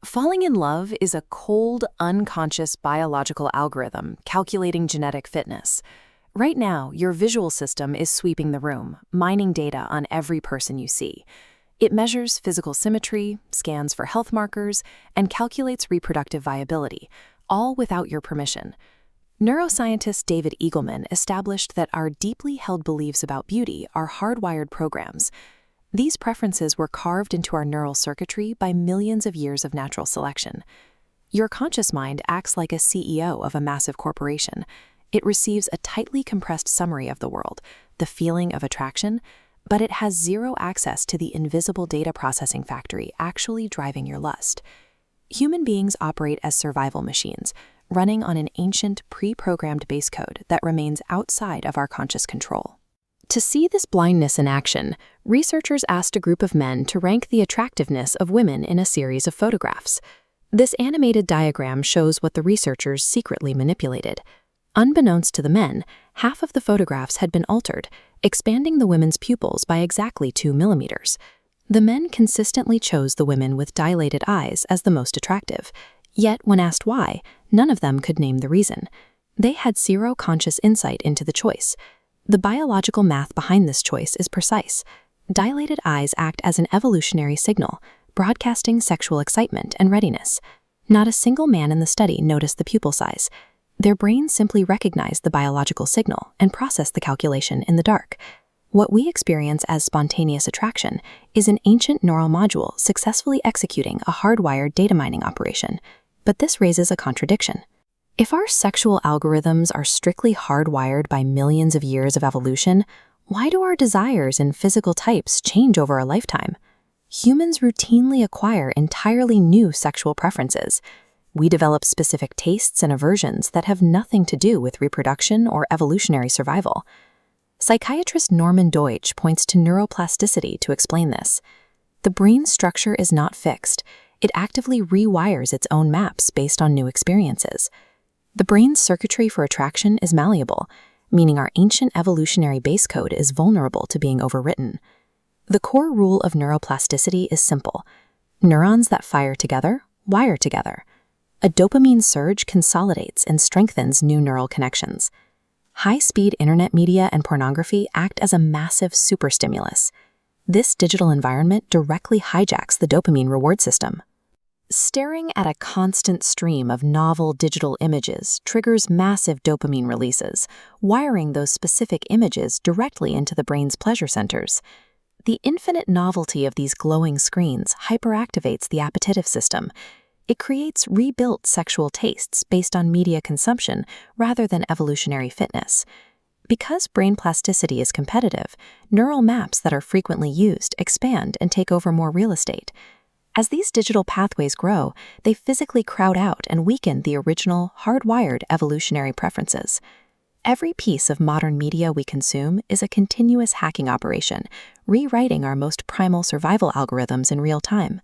Falling in love is a cold, unconscious biological algorithm calculating genetic fitness. Right now, your visual system is sweeping the room, mining data on every person you see. It measures physical symmetry, scans for health markers, and calculates reproductive viability, all without your permission. Neuroscientist David Eagleman established that our deeply held beliefs about beauty are hardwired programs. These preferences were carved into our neural circuitry by millions of years of natural selection. Your conscious mind acts like a CEO of a massive corporation. It receives a tightly compressed summary of the world, the feeling of attraction, but it has zero access to the invisible data processing factory actually driving your lust. Human beings operate as survival machines, running on an ancient, pre-programmed base code that remains outside of our conscious control. To see this blindness in action, researchers asked a group of men to rank the attractiveness of women in a series of photographs. This animated diagram shows what the researchers secretly manipulated. Unbeknownst to the men, half of the photographs had been altered, expanding the women's pupils by exactly 2 millimeters. The men consistently chose the women with dilated eyes as the most attractive, yet when asked why, none of them could name the reason. They had zero conscious insight into the choice. The biological math behind this choice is precise. Dilated eyes act as an evolutionary signal, broadcasting sexual excitement and readiness. Not a single man in the study noticed the pupil size. Their brains simply recognized the biological signal and processed the calculation in the dark. What we experience as spontaneous attraction is an ancient neural module successfully executing a hardwired data mining operation. But this raises a contradiction. If our sexual algorithms are strictly hardwired by millions of years of evolution, why do our desires and physical types change over a lifetime? Humans routinely acquire entirely new sexual preferences. We develop specific tastes and aversions that have nothing to do with reproduction or evolutionary survival. Psychiatrist Norman Deutsch points to neuroplasticity to explain this. The brain's structure is not fixed. It actively rewires its own maps based on new experiences. The brain's circuitry for attraction is malleable, meaning our ancient evolutionary base code is vulnerable to being overwritten. The core rule of neuroplasticity is simple. Neurons that fire together, wire together. A dopamine surge consolidates and strengthens new neural connections. High-speed internet media and pornography act as a massive superstimulus. This digital environment directly hijacks the dopamine reward system. Staring at a constant stream of novel digital images triggers massive dopamine releases, wiring those specific images directly into the brain's pleasure centers. The infinite novelty of these glowing screens hyperactivates the appetitive system. It creates rebuilt sexual tastes based on media consumption rather than evolutionary fitness. Because brain plasticity is competitive, neural maps that are frequently used expand and take over more real estate. As these digital pathways grow, they physically crowd out and weaken the original, hardwired evolutionary preferences. Every piece of modern media we consume is a continuous hacking operation, rewriting our most primal survival algorithms in real time.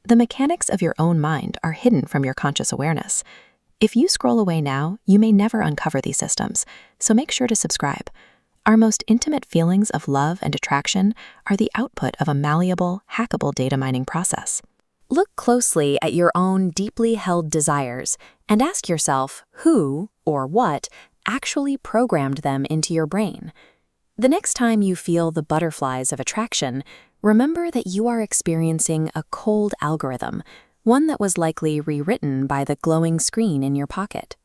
The mechanics of your own mind are hidden from your conscious awareness. If you scroll away now, you may never uncover these systems, so make sure to subscribe. Our most intimate feelings of love and attraction are the output of a malleable, hackable data mining process. Look closely at your own deeply held desires and ask yourself who or what actually programmed them into your brain. The next time you feel the butterflies of attraction, remember that you are experiencing a cold algorithm, one that was likely rewritten by the glowing screen in your pocket.